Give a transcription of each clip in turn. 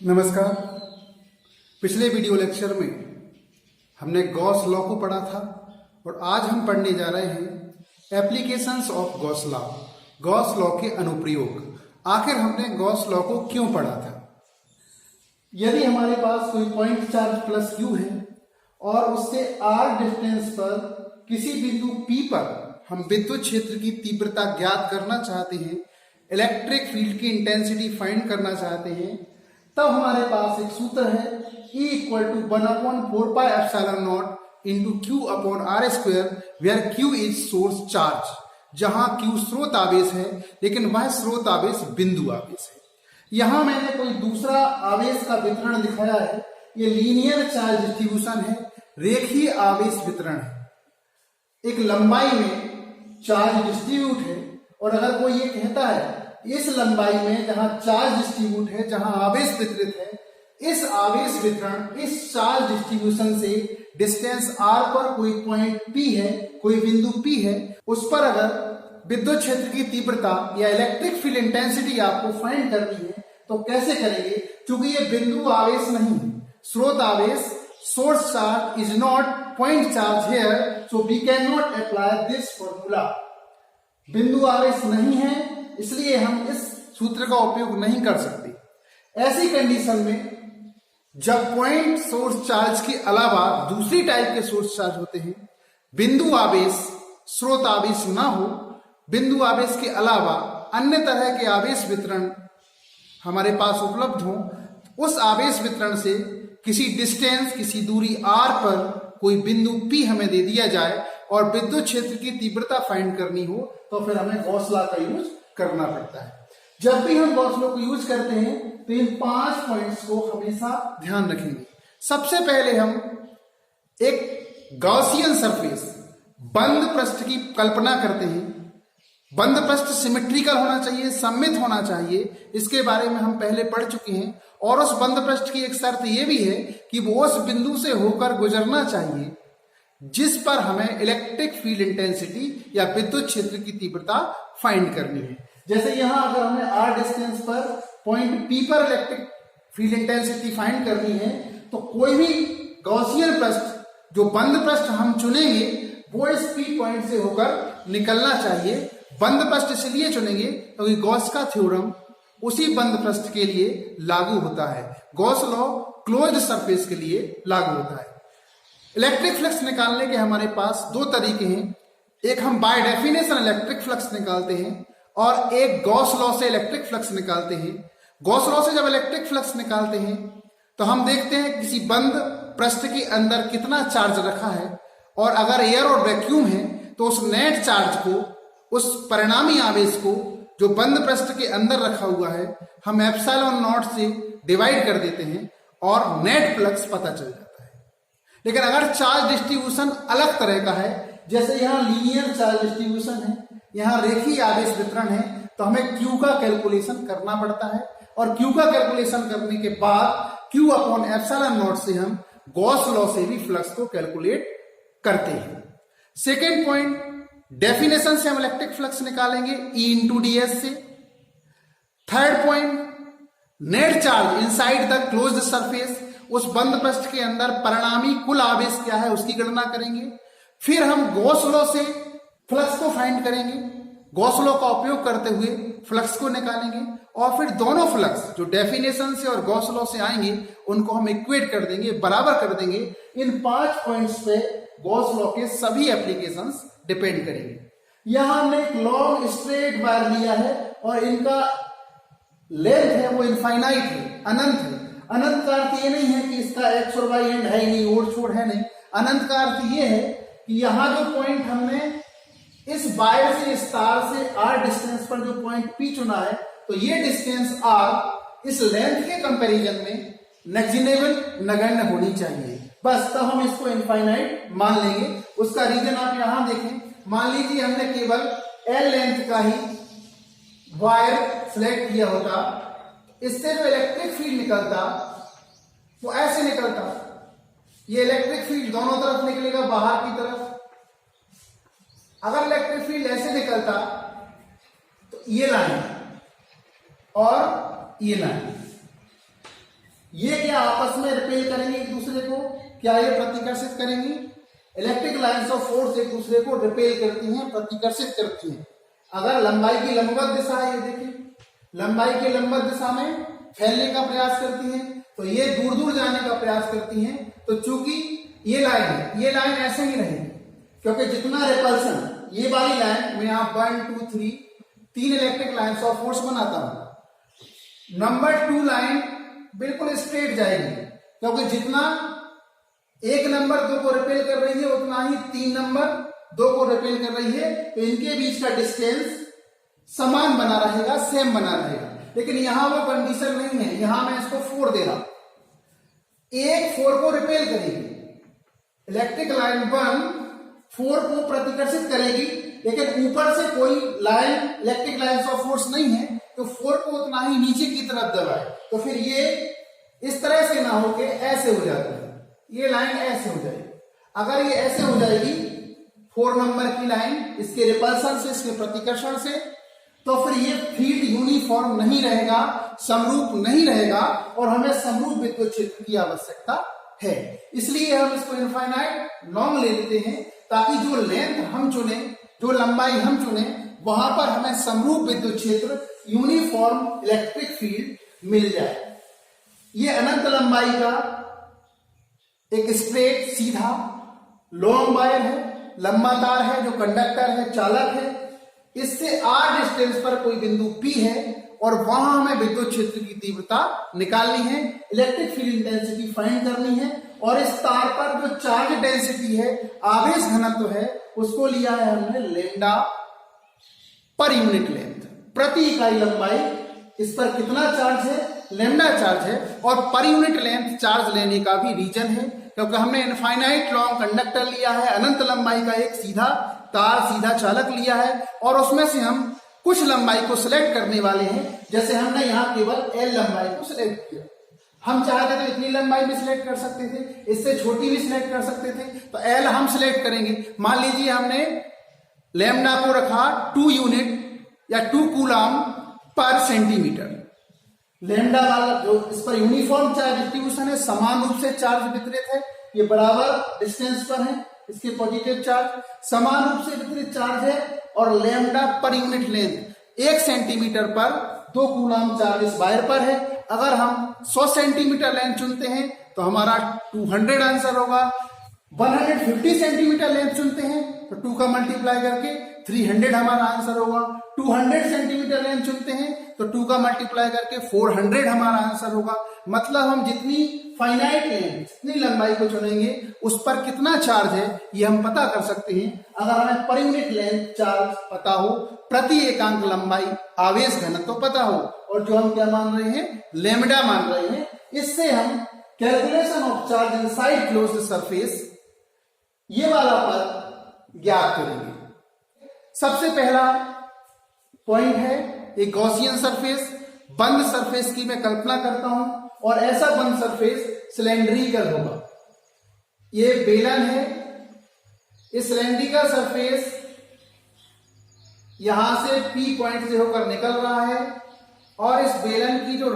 नमस्कार। पिछले video lecture में हमने गॉस लॉ को पढ़ा था और आज हम पढ़ने जा रहे हैं applications of Gauss law, Gauss law के अनुप्रयोग। आखिर हमने गॉस लॉ को क्यों पढ़ा था? यदि हमारे पास कोई पॉइंट चार्ज प्लस क्यू है और उससे आर डिस्टेंस पर किसी बिंदु पी पर हम विद्युत क्षेत्र की तीव्रता ज्ञात करना चाहते हैं, इलेक्ट्रिक फील्ड की इंटेंसिटी फाइंड करना चाहते हैं, तब हमारे पास एक सूत्र है E equal to 1/4 pi epsilon not into q upon r square, where q is source charge. जहां क्यू स्रोत आवेश है लेकिन वह स्रोत आवेश बिंदु आवेश है। यहां मैंने कोई दूसरा आवेश का वितरण दिखाया है। ये लीनियर चार्ज डिस्ट्रीब्यूशन है, रेखीय आवेश वितरण है। एक लंबाई में चार्ज डिस्ट्रीब्यूट है और अगर कोई ये कहता है इस लंबाई में जहां चार्ज डिस्ट्रीब्यूट है, जहां आवेश वितरित है, इस आवेश वितरण, इस चार्ज डिस्ट्रीब्यूशन से डिस्टेंस r पर कोई पॉइंट P है, कोई बिंदु P है, उस पर अगर विद्युत क्षेत्र की तीव्रता या इलेक्ट्रिक फील्ड इंटेंसिटी आपको फाइंड करनी है तो कैसे करेंगे? क्योंकि ये बिंदु आवेश नहीं है, स्रोत आवेश, source charge is not point charge here, so we can not apply this formula. बिंदु आवेश नहीं है इसलिए हम इस सूत्र का उपयोग नहीं कर सकते। ऐसी कंडीशन में जब पॉइंट सोर्स चार्ज के अलावा दूसरी टाइप के सोर्स चार्ज होते हैं, बिंदु आवेश स्रोत आवेश ना हो, बिंदु आवेश के अलावा अन्य तरह के आवेश वितरण हमारे पास उपलब्ध हो, उस आवेश वितरण से किसी डिस्टेंस, किसी दूरी r पर कोई बिंदु P हमें दे दिया जाए और विद्युत क्षेत्र की तीव्रता फाइंड करनी हो तो फिर हमें गॉस लॉ का यूज करना पड़ता है। जब भी हम गॉस लॉ को यूज करते हैं तो इन 5 पॉइंट्स को हमेशा ध्यान रखेंगे। सबसे पहले हम एक गॉसियन सरफेस, बंद पृष्ठ की कल्पना करते हैं। बंद पृष्ठ सिमेट्रिकल होना चाहिए, सममित होना चाहिए, इसके बारे में हम पहले पढ़ चुके हैं। और उस बंद पृष्ठ की एक शर्त यह भी है कि वो उस बिंदु से होकर गुजरना चाहिए जिस पर हमें इलेक्ट्रिक फील्ड इंटेंसिटी या विद्युत क्षेत्र की तीव्रता फाइंड करनी है। जैसे यहां अगर हमें r डिस्टेंस पर पॉइंट P पर इलेक्ट्रिक फील्ड इंटेंसिटी फाइंड करनी है तो कोई भी गॉसियन पृष्ठ, जो बंद पृष्ठ हम चुनेंगे, वो इस P पॉइंट से होकर निकलना चाहिए। बंद पृष्ठ इसलिए चुनेंगे क्योंकि गॉस का थ्योरम उसी बंद पृष्ठ के लिए लागू होता है। गॉस लॉ क्लोज्ड सरफेस के लिए लागू होता है। इलेक्ट्रिक फ्लक्स निकालने के हमारे पास दो तरीके हैं। एक हम बाय डेफिनेशन इलेक्ट्रिक फ्लक्स निकालते हैं और एक गॉस लॉ से इलेक्ट्रिक फ्लक्स निकालते हैं। गॉस लॉ से जब इलेक्ट्रिक फ्लक्स निकालते हैं तो हम देखते हैं किसी बंद पृष्ठ के अंदर कितना चार्ज रखा है और अगर एयर और वैक्यूम है तो उस नेट चार्ज को, उस परिणामी आवेश को जो बंद पृष्ठ के अंदर रखा हुआ है, हम एप्सिलॉन नॉट से डिवाइड कर देते हैं और नेट फ्लक्स पता चल जाता है। लेकिन अगर चार्ज डिस्ट्रीब्यूशन अलग तरह का है, जैसे यहाँ लीनियर चार्ज डिस्ट्रीब्यूशन है, यहाँ रेखीय आवेश वितरण है, तो हमें Q का कैलकुलेशन करना पड़ता है और Q का कैलकुलेशन करने के बाद Q अपॉन एप्सिलॉन नॉट से हम गॉस लॉ से भी फ्लक्स को कैलकुलेट करते हैं। सेकेंड पॉइंट, डेफिनेशन से हम इलेक्ट्रिक फ्लक्स निकालेंगे E इंटू ds से। Third point, net charge inside the closed surface, उस बंद पृष्ठ के अंदर परिणामी कुल आवेश क्या है उसकी गणना करेंगे। फिर हम गॉस लॉ से फ्लक्स को फाइंड करेंगे, गॉस लॉ का उपयोग करते हुए फ्लक्स को निकालेंगे और फिर दोनों फ्लक्स जो डेफिनेशन से और गॉस लॉ से आएंगे उनको हम इक्वेट कर देंगे, बराबर कर देंगे। इन 5 पॉइंट्स पे गॉस लॉ के सभी एप्लीकेशंस डिपेंड करेंगे। यहां हमने एक लॉन्ग स्ट्रेट वायर लिया है और इनका लेंथ है वो इनफाइनाइट है, अनंत है। अनंत का अर्थ ये नहीं है कि इसका एक्स और वाई एंड है ही नहीं, ओर छोड़ है नहीं। अनंत का अर्थ ये है कि यहां जो पॉइंट हमने इस वायर से, इस तार से r डिस्टेंस पर जो पॉइंट P चुना है, तो ये डिस्टेंस r इस लेंथ के कंपैरिजन में नेग्लिजिबल, नगण्य होनी चाहिए। बस तब हम इसको इनफाइनाइट मान लेंगे। उसका रीजन आप यहां देखें। मान लीजिए हमने केवल L लेंथ का ही वायर सिलेक्ट किया होता, इससे जो इलेक्ट्रिक फील्ड निकलता वो ऐसे निकलता। ये इलेक्ट्रिक फील्ड दोनों तरफ निकलेगा, बाहर की तरफ। अगर इलेक्ट्रिक फील्ड ऐसे निकलता तो ये लाइन और ये लाइन, ये क्या आपस में रिपेल करेंगे एक दूसरे को? क्या ये प्रतिकर्षित करेंगी? इलेक्ट्रिक लाइंस ऑफ फोर्स एक दूसरे को रिपेल करती हैं, प्रतिकर्षित करती हैं। अगर लंबाई की लंबवत दिशा है, ये देखिए लंबाई की लंबवत दिशा में फैलने का प्रयास करती हैं, तो ये दूर दूर जाने का प्रयास करती हैं। तो चूंकि ये लाइन है, ये लाइन ऐसे ही रहेगी, क्योंकि जितना रिपल्सन, ये वाली लाइन में यहां 1 2 3 3 इलेक्ट्रिक लाइंस ऑफ फोर्स बनाता हूं। नंबर 2 लाइन बिल्कुल स्ट्रेट जाएगी, क्योंकि जितना एक नंबर 2 को रिपेल कर रही है उतना ही 3 नंबर 2 को रिपेल कर रही है, तो इनके बीच का डिस्टेंस समान बना रहेगा, सेम बना रहेगा। लेकिन यहां वो कंडीशन नहीं है, यहां मैं इसको 4 दे रहा, एक 4 को रिपेल करेगी, इलेक्ट्रिक लाइन 1 4 को प्रतिकर्षित करेगी, लेकिन ऊपर से कोई line electric line of force नहीं है, तो 4 को उतना ही नीचे की तरफ दबाए, तो फिर ये इस तरह से ना होके ऐसे हो जाता है, ये लाइन ऐसे हो जाएगी। अगर ये ऐसे हो जाएगी 4 नंबर की लाइन, इसके रिपल्सन से, इसके प्रतिकर्षण से, तो फिर ये फील्ड यूनिफॉर्म नहीं रहेगा, समरूप नहीं रहेगा, और हमें समरूप विद्युत क्षेत्र की आवश्यकता है। इसलिए हम इसको इनफाइनाइट लॉन्ग ले लेते हैं, ताकि जो लेंथ हम चुने, जो लंबाई हम चुने, वहां पर हमें समरूप विद्युत क्षेत्र, यूनिफॉर्म इलेक्ट्रिक फील्ड मिल जाए। ये अनंत लंबाई का एक स्ट्रेट सीधा लॉन्ग वायर है, लंबा तार है, जो कंडक्टर है, चालक है। इससे r डिस्टेंस पर कोई बिंदु P है, और वहां हमें विद्युत क्षेत्र की तीव्रता निकालनी है, इलेक्ट्रिक फील्ड इंटेंसिटी फाइंड करनी है, और इस तार पर जो चार्ज डेंसिटी है, आवेश घनत्व है, उसको लिया है हमने लैम्डा पर यूनिट लेंथ, प्रति इकाई लंबाई। इस पर कितना चार्ज है? लैम्डा चार्ज है, और पर यूनिट लेंथ चार्ज लेने का भी रीजन है, क्योंकि हमने इनफाइनाइट लॉन्ग कंडक्टर लिया है, अनंत लंबाई का एक सीधा तार, सीधा चालक लिया है, और उसमें से हम कुछ लंबाई को सिलेक्ट करने वाले हैं। जैसे हमने यहाँ केवल L लंबाई को सिलेक्ट किया, हम चाहते तो इतनी लंबाई भी सिलेक्ट कर सकते थे, इससे छोटी भी सिलेक्ट कर सकते थे, तो L हम सिलेक्ट करेंगे। मान लीजिए हमने लैम्डा को रखा 2 यूनिट या 2 कूलम पर सेंटीमीटर। लैम्डा वाला जो इस पर यूनिफॉर्म चार्ज डिस्ट्रीब्यूशन है, समान रूप से चार्ज वितरित है, ये बराबर डिस्टेंस पर है, इसके पॉजिटिव चार्ज समान रूप से वितरित चार्ज है, और lambda per unit length 1 centimetre पर 2 कूलम चार्ज इस वायर पर है। अगर हम 100 सेंटीमीटर लेंथ चुनते हैं तो हमारा 200 आंसर होगा। 150 सेंटीमीटर लेंथ चुनते हैं तो 2 का मल्टीप्लाई करके 300 हमारा आंसर होगा। 200 सेंटीमीटर लेंथ चुनते हैं तो 2 का मल्टीप्लाई करके 400 हमारा आंसर होगा। मतलब हम जितनी फाइनाइट लेंथ, जितनी लंबाई को चुनेंगे उस पर कितना चार्ज है ये हम पता कर सकते हैं, अगर हमें पर यूनिट लेंथ चार्ज पता हो, प्रति एकांक लंबाई आवेश घनत्व तो पता हो, और जो हम क्या मान रहे हैं, लैम्डा मान रहे हैं। इससे हम calculation of charge inside closed surface ये वाला पद ज्ञात करेंगे। सबसे पहला पॉइंट है एक गॉसियन सरफेस, बंद सरफेस की मैं कल्पना करता हूं, और ऐसा बंद सरफेस सिलेंड्रिकल होगा। ये बेलन है, इस सिलेंड्रिकल सरफेस यहां से P पॉइंट से होकर निकल रहा है, और इस बेलन की जो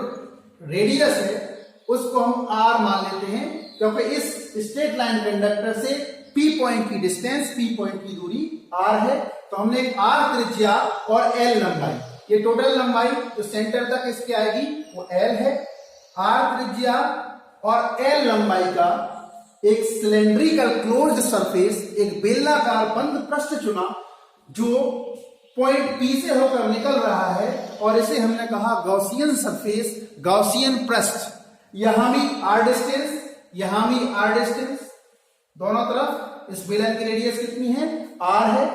रेडियस है उसको हम R मान लेते हैं, क्योंकि इस स्ट्रेट लाइन कंडक्टर से P पॉइंट की डिस्टेंस, P पॉइंट की दूरी R है। तो हमने एक R त्रिज्या और L लंबाई, ये टोटल लंबाई जो सेंटर तक इसके आएगी वो L है। R त्रिज्या और L लंबाई का एक सिलेंड्रिकल क्लोज्ड सरफेस, एक बेलनाकार बंद पृष्ठ चुना जो पॉइंट P से होकर निकल रहा है, और इसे हमने कहा गॉसियन सरफेस, गॉसियन पृष्ठ। यहां भी R डिस्टेंस, यहां भी R डिस्टेंस, दोनों तरफ इस बेलन की रेडियस कितनी है, R है,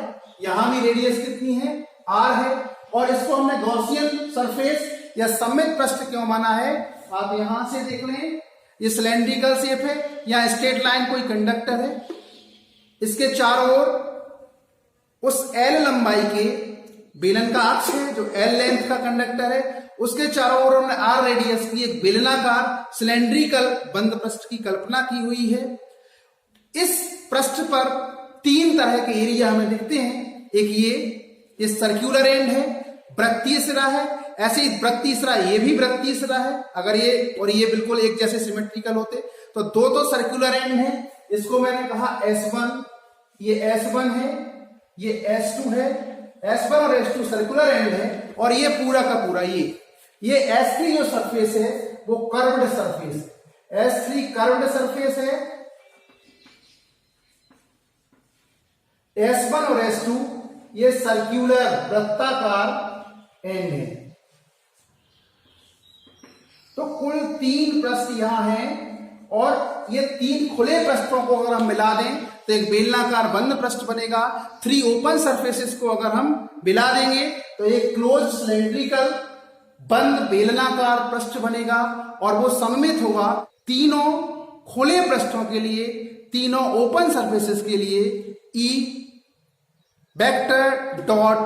यहां भी रेडियस कितनी है, R है, और इसको हमने गॉसियन सरफेस या सममित पृष्ठ क्यों माना है, आप यहां से देख लें, ये सिलेंड्रिकल शेप है, यहां स्ट्रेट लाइन कोई कंडक्टर है, इसके चारों ओर उस L लंबाई के बेलन का अक्ष है जो L लेंथ का कंडक्टर है, उसके चारों ओर हमने R रेडियस की एक बेलनाकार सिलेंड्रिकल बंद पृष्ठ की कल्पना की हुई है। इस पृष्ठ पर 3 तरह के एरिया हमें दिखते हैं। एक ये सर्क्यूलर एंड है, वृत्तीय सिरा है, ऐसे ही वृत्त तीसरा, ये भी वृत्त तीसरा है। अगर ये और ये बिल्कुल एक जैसे सिमेट्रिकल होते तो दो सर्कुलर एंड है। इसको मैंने कहा S1, ये S1 है, ये S2 है। S1 और S2 सर्कुलर एंड है और ये पूरा का पूरा ये S3 जो सरफेस है वो कर्व्ड सरफेस है। S3 कर्व्ड सरफेस है। S1 और S2 ये सर्कुलर वृत्ताकार एंड है। तो कुल 3 पृष्ठ यहां हैं और ये 3 खुले पृष्ठों को अगर हम मिला दें तो एक बेलनाकार बंद पृष्ठ बनेगा। 3 ओपन सरफेसेस को अगर हम मिला देंगे तो एक क्लोज सिलेंड्रिकल बंद बेलनाकार पृष्ठ बनेगा और वो सममित होगा तीनों खुले पृष्ठों के लिए, तीनों ओपन सरफेसेस के लिए E vector dot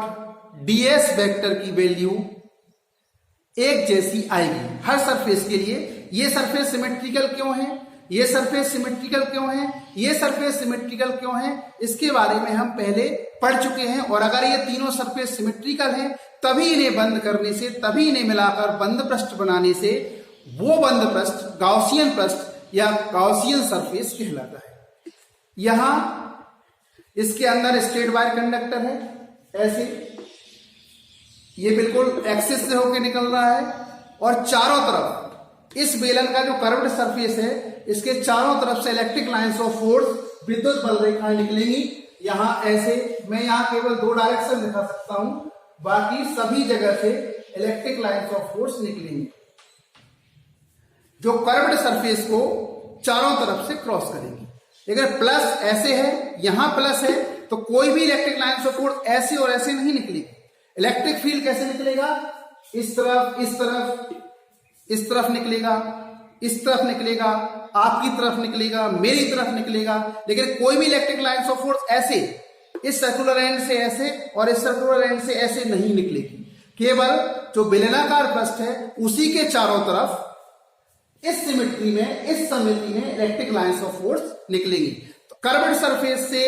ds vector की वैल्यू एक जैसी आएगी हर सरफेस के लिए। ये सरफेस सिमेट्रिकल क्यों है, ये सरफेस सिमेट्रिकल क्यों है, ये सरफेस सिमेट्रिकल क्यों है, इसके बारे में हम पहले पढ़ चुके हैं। और अगर ये तीनों सरफेस सिमेट्रिकल हैं तभी इन्हें बंद करने से, तभी इन्हें मिलाकर बंद पृष्ठ बनाने से वो बंद पृष्ठ गाउसियन पृष्ठ या गाउसियन सरफेस कहलाता है। यहां इसके अंदर स्ट्रेट वायर कंडक्टर है, ऐसे ये बिल्कुल एक्सिस से होकर निकल रहा है और चारों तरफ इस बेलन का जो कर्व्ड सरफेस है इसके चारों तरफ से इलेक्ट्रिक लाइंस ऑफ फोर्स, विद्युत बल रेखाएं निकलेंगी। यहां ऐसे, मैं यहां केवल 2 डायरेक्शन दिखा सकता हूं, बाकी सभी जगह से इलेक्ट्रिक लाइंस ऑफ फोर्स निकलेंगी जो कर्व्ड सरफेस को चारों तरफ से क्रॉस करेंगी। अगर प्लस ऐसे है, यहां प्लस है, तो कोई भी इलेक्ट्रिक लाइंस ऑफ फोर्स ऐसे और ऐसे नहीं निकलेगी। इलेक्ट्रिक फील्ड कैसे निकलेगा, इस तरफ, इस तरफ, इस तरफ निकलेगा, इस तरफ निकलेगा, आपकी तरफ निकलेगा, मेरी तरफ निकलेगा। लेकिन कोई भी इलेक्ट्रिक लाइंस ऑफ फोर्स ऐसे इस सर्कुलर एंड से ऐसे और इस सर्कुलर एंड से ऐसे नहीं निकलेगी। केवल जो बेलनाकार पृष्ठ है उसी के चारों तरफ इस सिमेट्री में, इस समिति में इलेक्ट्रिक लाइंस ऑफ फोर्स निकलेंगी। तो कर्व्ड सरफेस से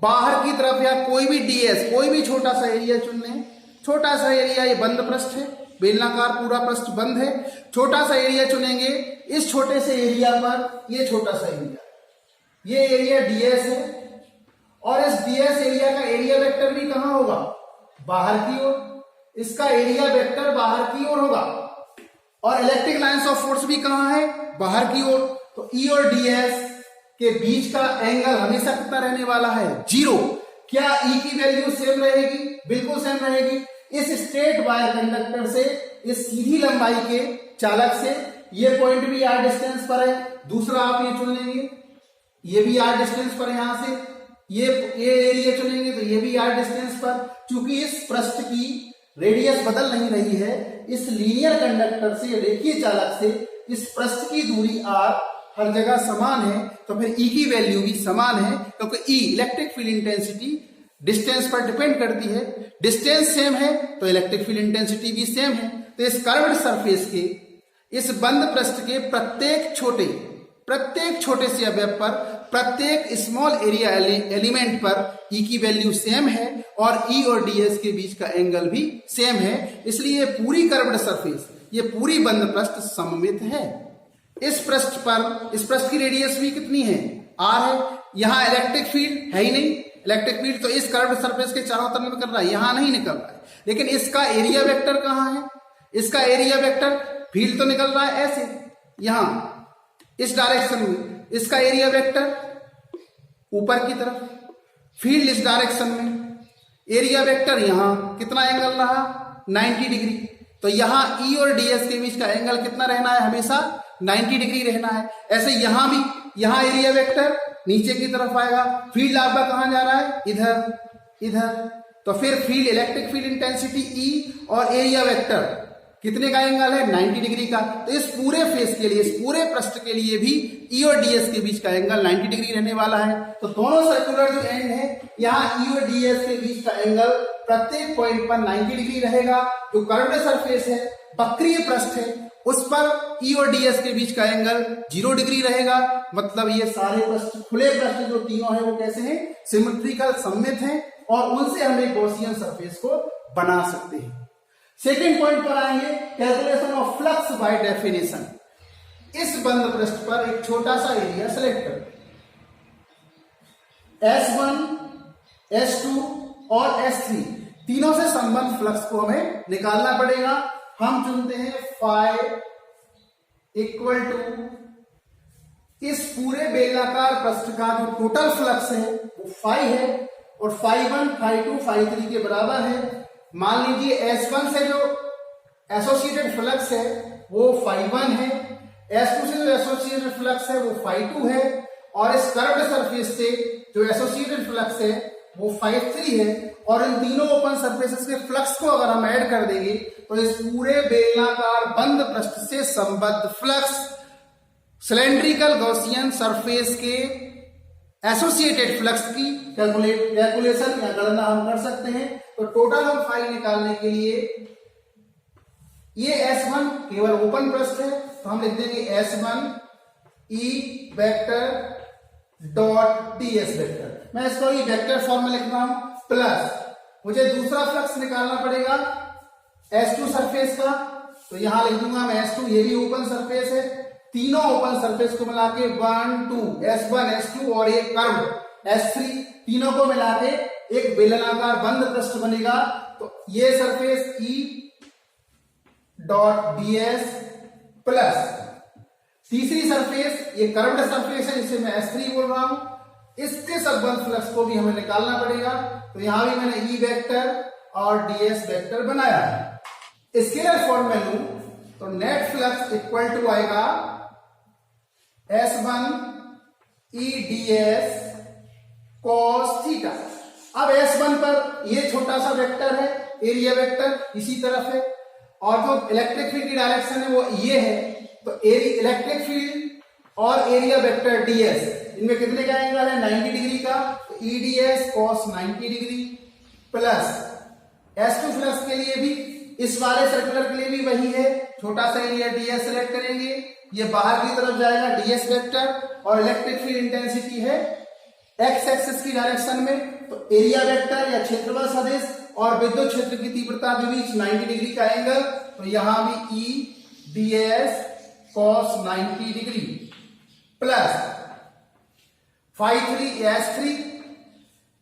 बाहर की तरफ या कोई भी ds, कोई भी छोटा सा एरिया चुन लें। छोटा सा एरिया, ये बंद पृष्ठ है, बेलनाकार पूरा पृष्ठ बंद है। छोटा सा एरिया चुनेंगे, इस छोटे से एरिया पर ये छोटा सा एरिया, ये एरिया ds है और इस ds एरिया का एरिया वेक्टर भी कहां होगा, बाहर की ओर। इसका एरिया वेक्टर बाहर की ओर होगा और इलेक्ट्रिक लाइंस ऑफ फोर्स भी कहां है, बाहर की ओर। तो E और ds के बीच का एंगल हमेशा कितना रहने वाला है, 0। क्या E की वैल्यू सेम रहेगी, बिल्कुल सेम रहेगी। इस स्ट्रेट वायर कंडक्टर से, इस सीधी लंबाई के चालक से ये पॉइंट भी r डिस्टेंस पर है। दूसरा आप ये चुन लेंगे, ये भी r डिस्टेंस पर है। यहां से ये एरिया चुनेंगे तो ये भी r डिस्टेंस पर। चूंकि इस पृष्ठ की रेडियस बदल नहीं रही है, इस लीनियर कंडक्टर से, रेखीय चालक से इस पृष्ठ की दूरी r हर जगह समान है, तो फिर E की वैल्यू भी समान है। क्योंकि E electric field intensity distance पर डिपेंड करती है। डिस्टेंस सेम है तो इलेक्ट्रिक फील्ड इंटेंसिटी भी सेम है। तो इस कर्व्ड सरफेस के, इस बंद पृष्ठ के प्रत्येक छोटे से अवयव पर, प्रत्येक स्मॉल एरिया एलिमेंट पर E की वैल्यू सेम है और E और ds के बीच का एंगल भी सेम है। इसलिए ये पूरी कर्व्ड सरफेस, ये पूरी बंद पृष्ठ सममित है। इस पृष्ठ की रेडियस भी कितनी है, r है। यहां इलेक्ट्रिक फील्ड है ही नहीं, इलेक्ट्रिक फील्ड तो इस कर्व्ड सरफेस के चारों तरफ निकल रहा है, यहां नहीं निकल रहा है। लेकिन इसका एरिया वेक्टर कहां है, इसका एरिया वेक्टर, फील्ड तो निकल रहा है ऐसे, यहां इस डायरेक्शन में। इसका एरिया वेक्टर ऊपर की तरफ, फील्ड इस डायरेक्शन में। एरिया वेक्टर यहां कितना एंगल रहा, 90 डिग्री। तो यहां E और ds के बीच का एंगल कितना रहना है, हमेशा 90 डिग्री रहना है। ऐसे यहां भी, यहां एरिया वेक्टर नीचे की तरफ आएगा, फील्ड आपका कहां जा रहा है, इधर। तो फिर field, electric field intensity E और एरिया वेक्टर कितने का एंगल है, 90 डिग्री का। तो इस पूरे फेस के लिए, इस पूरे पृष्ठ के लिए भी E और ds के बीच का एंगल 90 डिग्री रहने वाला है। तो दोनों सर्कुलर जो एंड है, यहाँ E और ds के बीच का एंगल प्रत्येक पॉइंट पर 90 डिग्री रहेगा। जो कर्व्ड सरफेस है, वक्रीय पृष्ठ है, उस पर E और ds के बीच का एंगल 0 डिग्री रहेगा। मतलब ये सारे पृष्ठ, खुले पृष्ठ जो तीनों हैं वो कैसे हैं, सिमेट्रिकल, सममित हैं और उनसे हम एक गॉसियन सरफेस को बना सकते हैं। सेकेंड पॉइंट पर आएंगे, calculation of flux by definition. इस बंद पृष्ठ पर एक छोटा सा एरिया सेलेक्ट करें, S1, S2 और S3 तीनों से संबंध फ्लक्स को हमें निकालना पड़ेगा। हम चुनते हैं phi इक्वल टू इस पूरे बेलनाकार पृष्ठ का जो टोटल फ्लक्स है वो phi है और phi1, phi2, phi3 के बराबर है। मान लीजिए S1 से जो एसोसिएटेड फ्लक्स है वो phi1 है, S2 से जो एसोसिएटेड फ्लक्स है वो phi2 है और इस कर्व्ड सरफेस से जो एसोसिएटेड फ्लक्स है वो phi3 है। और इन तीनों ओपन सरफेसेस के फ्लक्स को अगर हम ऐड कर देंगे तो इस पूरे बेलनाकार बंद पृष्ठ से संबद्ध फ्लक्स सिलेंड्रिकल गॉसियन सरफेस के एसोसिएटेड फ्लक्स की कैलकुलेशन या गणना हम कर सकते हैं। तो टोटल हम फाई निकालने के लिए, ये S1 केवल ओपन पृष्ठ है तो हम लिख देंगे S1 E vector dot ds vector. मैं इसको ये वेक्टर फॉर्म में लिख रहा हूं, प्लस मुझे दूसरा फ्लक्स निकालना पड़ेगा S2 सरफेस का, तो यहां लिख दूंगा मैं S2, ये भी ओपन सरफेस है। तीनों ओपन सरफेस को मिला के 1, 2, S1, S2 और एक कर्व S3 तीनों को मिला के एक बेलनाकार बंद पृष्ठ बनेगा। तो ये surface E dot ds plus तीसरी सरफेस ये कर्व्ड सरफेस है जिसे मैं S3 बोल रहा हूं, इसके संबंध फ्लक्स को भी हमें निकालना पड़ेगा। तो यहां भी मैंने E वेक्टर और ds वेक्टर बनाया है। स्केलर फॉर्म में लूं तो नेट फ्लक्स इक्वल टू आएगा S1 E ds cos theta. अब S1 पर ये छोटा सा वेक्टर है, एरिया वेक्टर इसी तरफ है और जो इलेक्ट्रिक फील्ड की डायरेक्शन है वो ये है। तो इलेक्ट्रिक फील्ड और एरिया वेक्टर ds इनमें कितने का एंगल है, 90 डिग्री का। तो E ds cos 90 degree plus S2 flux के लिए भी, इस वाले सर्कुलर के लिए भी वही है, छोटा सा एरिया ds सेलेक्ट करेंगे, ये बाहर की तरफ जाएगा ds वेक्टर और इलेक्ट्रिक फील्ड इंटेंसिटी है x एक्सिस की डायरेक्शन में। तो एरिया वेक्टर या क्षेत्रफल सदिश और विद्युत क्षेत्र की तीव्रता के बीच 90 डिग्री का एंगल, तो यहां भी E ds cos 90 degree plus phi3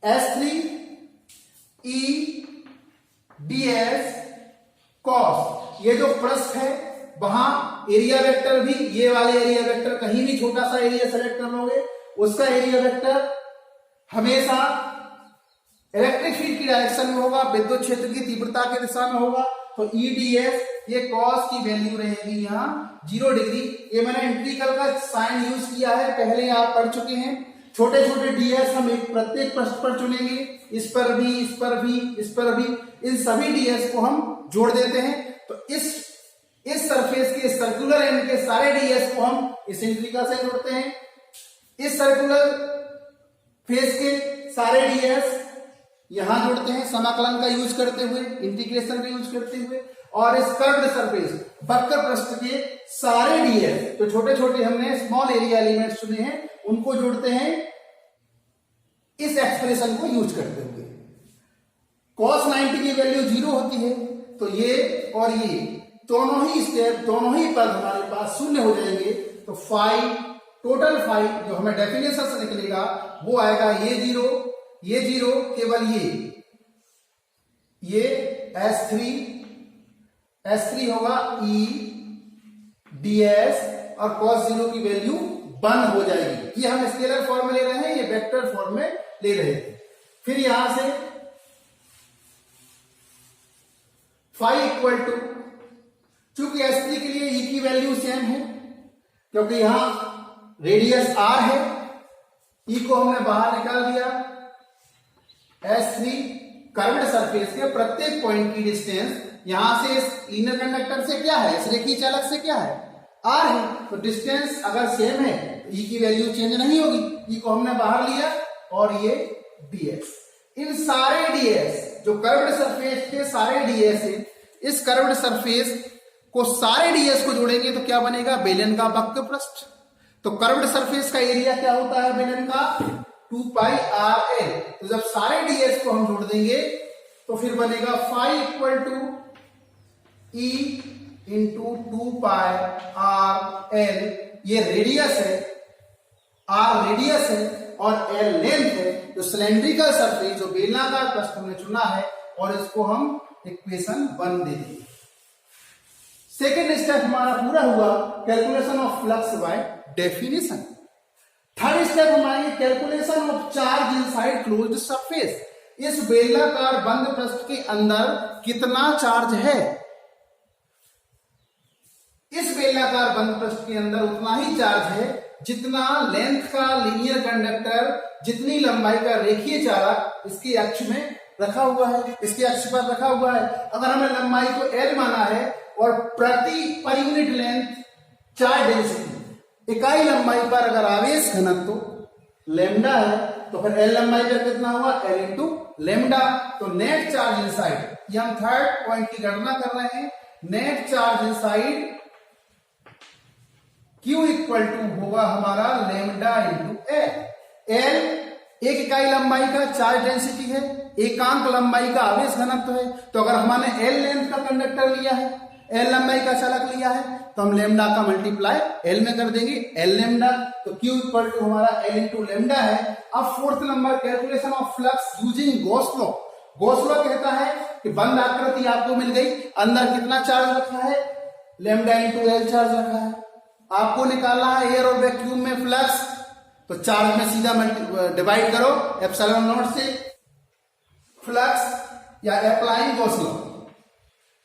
S3 E ds cos, ये जो पृष्ठ है वहां एरिया वेक्टर भी, ये वाले एरिया वेक्टर कहीं भी छोटा सा एरिया सेलेक्ट कर लोगे उसका एरिया वेक्टर हमेशा इलेक्ट्रिक फील्ड की डायरेक्शन में होगा, विद्युत क्षेत्र की तीव्रता की दिशा में होगा। तो E ds ये cos की वैल्यू रहेगी यहाँ 0 डिग्री। ये मैंने इंटीग्रल का साइन यूज किया है, पहले आप पढ़ चुके हैं। छोटे छोटे ds हम एक प्रत्येक पृष्ठ पर चुनेंगे, इस पर भी, इस पर भी, इस पर भी, इन सभी ds को हम जोड़ देते हैं। तो इस सरफेस के सर्कुलर एंड के सारे ds को हम इस इंटीग्रल से जोड़ते हैं, इस सर्कुलर फेस के सारे ds यहां जोड़ते हैं समाकलन का यूज करते हुए, इंटीग्रेशन का यूज करते हुए, और इस कर्व्ड सरफेस वक्र पृष्ठ के सारे ds जो छोटे छोटे हमने स्मॉल एरिया एलिमेंट्स चुने हैं उनको जोड़ते हैं इस एक्सप्रेशन को यूज करते हुए। cos 90 की वैल्यू 0 होती है तो ये और ये दोनों ही स्टेप, दोनों ही पद हमारे पास शून्य हो जाएंगे। तो फाई, टोटल फाई जो हमें डेफिनेशन से निकलेगा वो आएगा ये 0 केवल ये S3 होगा E ds और cos 0 की वैल्यू 1 हो जाएगी। ये हम स्केलर फॉर्म में ले रहे हैं, ये वेक्टर फॉर्म में ले रहे थे। फिर यहां से फाई इक्वल टू, चूंकि S3 के लिए E की वैल्यू सेम है क्योंकि यहां रेडियस r है, E को हमने बाहर निकाल दिया। S3 कर्व्ड सरफेस के प्रत्येक पॉइंट की डिस्टेंस यहां से इस इनर कंडक्टर से क्या है, इस रेखीय चालक से क्या है, r है। तो डिस्टेंस अगर सेम है तो E की वैल्यू चेंज नहीं होगी, E को हमने बाहर लिया और ये ds। इन सारे ds जो कर्व्ड सरफेस के सारे ds है, इस कर्व्ड सरफेस को सारे ds को जोड़ेंगे तो क्या बनेगा, बेलन का वक्र पृष्ठ। तो कर्व्ड सरफेस का एरिया क्या होता है बेलन का, 2 पाई r l। तो जब सारे ds को हम जोड़ देंगे तो फिर बनेगा phi equal to E into 2 pi R L, ये रेडियस है, आर रेडियस है और एल लेंथ है। तो सिलेंड्रिकल सरफेस जो बेलनाकार पृष्ठ हमने चुना है और इसको हम इक्वेशन 1 दे देंगे। सेकेंड स्टेप हमारा पूरा हुआ, calculation of flux by definition. Third step हमारी calculation of charge inside closed surface. इस बेलनाकार बंद पृष्ठ के अंदर कितना चार्ज है? इस बेलनाकार बंद पृष्ठ के अंदर उतना ही चार्ज है जितना लेंथ का लीनियर कंडक्टर, जितनी लंबाई का रेखीय चालक इसकी अक्ष में रखा हुआ है, इसके अक्ष पर रखा हुआ है। अगर हमें लंबाई को L माना है और per unit length charge density, इकाई लंबाई पर अगर आवेश घनत्व लैम्डा है तो फिर L लंबाई पर कितना हुआ? L into lambda. तो नेट चार्ज इनसाइड, ये हम थर्ड पॉइंट की गणना कर रहे हैं। Net charge inside Q equal to होगा हमारा लैम्डा इंटू एल। एल एक इकाई लंबाई का चार्ज डेंसिटी है, एकांक लंबाई का आवेश घनत्व है। तो अगर हमने एल लेंथ का कंडक्टर लिया है, एल लंबाई का चालक लिया है, तो हम लैम्डा का मल्टीप्लाई एल में कर देंगे, एल लैम्डा। तो Q इक्वल टू हमारा एल इंटू लैम्डा है। अब fourth number, calculation of flux using Gauss law. Gauss law कहता है कि बंद आकृति आपको मिल गई, अंदर कितना चार्ज रखा है? लैम्डा इंटू एल चार्ज रखा है। आपको निकालना है एयर और वैक्यूम में फ्लक्स, तो चार्ज में सीधा डिवाइड करो एप्सिलॉन नॉट से। फ्लक्स या अप्लाइंग गॉस लॉ,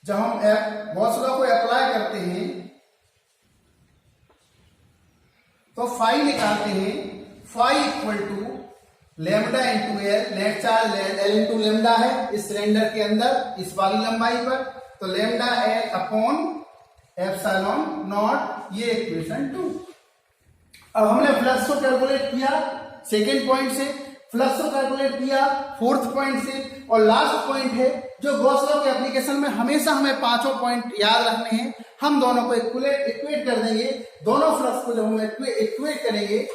जब हम गॉस लॉ को अप्लाई करते हैं तो फाई निकालते हैं। Phi equal to lambda into L, net charge L into lambda है इस सिलेंडर के अंदर इस वाली लंबाई पर, तो lambda L upon epsilon not, ये इक्वेशन 2। अब हमने फ्लक्स को कैलकुलेट किया सेकेंड पॉइंट से, फ्लक्स को कैलकुलेट किया फोर्थ पॉइंट से, और लास्ट पॉइंट है जो गॉस लॉ के एप्लीकेशन में हमेशा हमें पांचों पॉइंट याद रखने हैं। हम दोनों को इक्वेट कर देंगे। दोनों फ्लक्स को जब हम इक्वेट करेंगे,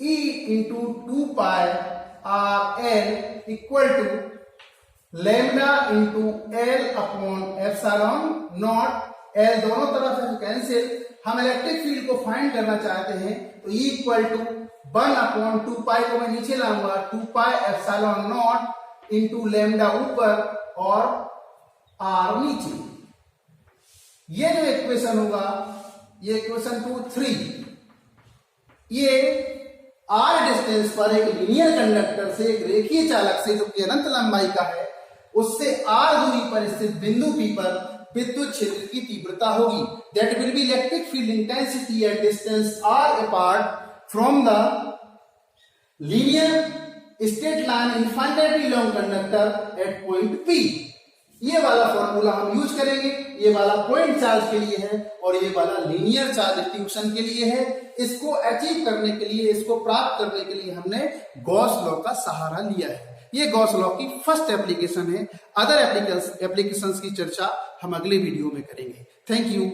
E into 2 pi R L equal to lambda into L upon epsilon naught. L दोनों तरफ है कैंसिल। हम इलेक्ट्रिक फील्ड को फाइंड करना चाहते हैं तो E इक्वल टू 1 अपॉन 2 पाई को मैं नीचे लाऊंगा, 2 पाई एप्सिलॉन नॉट इंटू लैम्डा ऊपर और आर नीचे। ये जो इक्वेशन होगा, ये इक्वेशन 2, 3, ये आर डिस्टेंस पर एक लीनियर कंडक्टर से, एक रेखीय चालक से जो कि अनंत लंबाई का है, उससे आर दूरी पर स्थित बिंदु P पर विद्युत क्षेत्र की तीव्रता होगी। That will be electric field intensity at distance R apart from the linear straight line infinitely long conductor at point P। ये वाला फॉर्मूला हम यूज करेंगे। ये वाला पॉइंट चार्ज के लिए है और ये वाला लीनियर चार्ज डिस्ट्रीब्यूशन के लिए है। इसको अचीव करने के लिए, इसको प्राप्त करने के लिए हमने गॉस लॉ का सहारा लिया है। ये गॉस लॉ की फर्स्ट एप्लीकेशन है। अदर एप्लीकेशंस की चर्चा हम अगले वीडियो में करेंगे। Thank you.